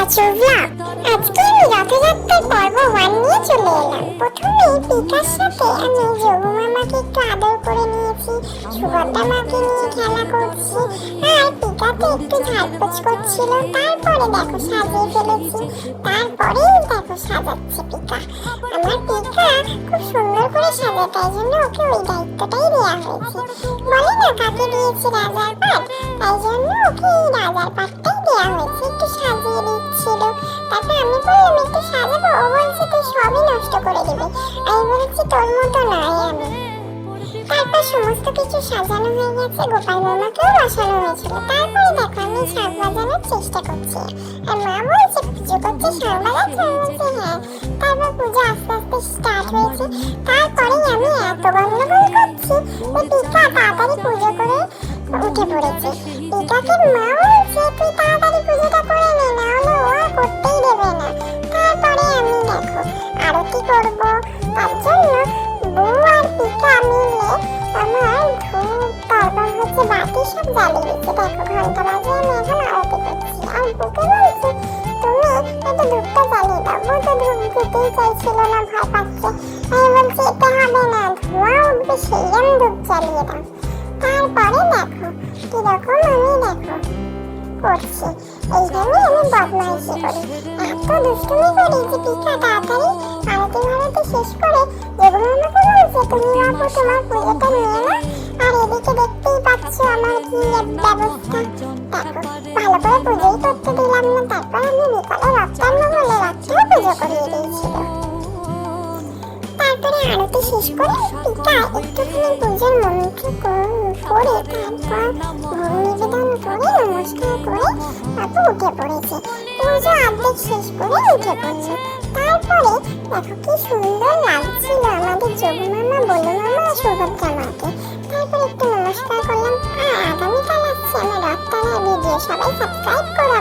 পাঁচুর blog. আজকে আমি রথযাত্রার পর্ব 1 নিয়ে চলে এলাম। প্রথমেই পিকার সাথে আমি যোগু মামাকে একটু আদর করে নিয়েছি, সুভদ্রা মাকে নিয়ে খেলা করছি, আর পিকাতে একটু ঝাড়পোছ করছিল। তারপরে দেখো সাজিয়ে ফেলেছি, তারপরেই দেখো সাজাচ্ছে পিকা। আমার পিকা খুব সুন্দর করে সাজায়, তাই জন্য ওকে ওই দায়িত্বটাই দেওয়া হয়েছে। বলে না কাকে দিয়েছি রাজার পাট, তাই জন্য ওকে এই রাজার পাটটাই দেওয়া হয়েছে। একটু সাজিয়ে দিচ্ছিল, তারপর আমি বললাম একটু সাজাবো, ও বলছে তুই সবই নষ্ট করে দিবি। আমি বলেছি তোর মতো নয় আমি। তারপর সমস্ত কিছু সাজানো হয়ে গেছে, গোপাল মামাকেও বসানো হয়েছিল। তারপরে দেখো আমি শাঁখ বাজানোর চেষ্টা করছি, আর মা বলছে পুজো করছে শাঁখ বাজাচ্ছে, আমি বলছি হ্যাঁ। তারপর পুজো আস্তে আস্তে স্টার্ট হয়েছে। তারপরেই আমি এত গন্ডগোল করছি যে পিকা তাড়াতাড়ি পুজো করে উঠে পড়েছে। পিকাকে মা বলছে তুই তাড়াতাড়ি পুজোটা করে নে, না হলে ও আর করতেই দেবে না। তারপরে আমি দেখো আরতি করব, তার জন্য বউ আর পিকা মিলে আমার ধূপ তারপর হচ্ছে বাতি সব জ্বালিয়ে দিচ্ছে। দেখো ঘন্টা বাজে আমি এখন আরতি করছি, আর বুকে বলছে তুমি একটু ধূপটা জ্বালিয়ে দাও। বউ তো ধূপ দিতেই চাইছিল না, ভয় পাচ্ছে। আমি বলছি এতে হবে না, ধোঁয়া উঠবে, সেই আমি ধূপ জ্বালিয়ে দাও। তারপরে দেখো কিরকম আমি দেখো করছি, এইভাবে আমি বদমাইশি করি, এত দুষ্টুমি করি যে পিকা তাড়াতাড়ি আরতি ভারতি শেষ করে যোগু মামাকে বলছে তুমি বাবু তোমার পুজোটা নিয়ে না। আর এদিকে দেখতেই পাচ্ছ আমার কি ব্যবস্থা। দেখো ভালো করে পুজোই করতে দিলাম না, তারপর আমি বিকালে রথটান্ন বলে রথটাও পুজো করিয়ে দিয়েছিল। তারপরে আরতি শেষ করে পিকা একটুখানি পুজোর মন্ত্র করে তারপর ভোগ নিবেদন করে নমস্কার করে তারপর উঠে পড়েছে। পুজো অর্ধেক শেষ করে উঠে পড়ছে। তারপরে দেখো কি সুন্দর লাগছিল আমাদের যোগু মামা, বলু মামা আর সুভদ্রা মাকে। তারপরে একটু নমস্কার করলাম। আর আগামীকাল আসছে আমার রথটানার ভিডিও, সবাই সাবস্ক্রাইব করো।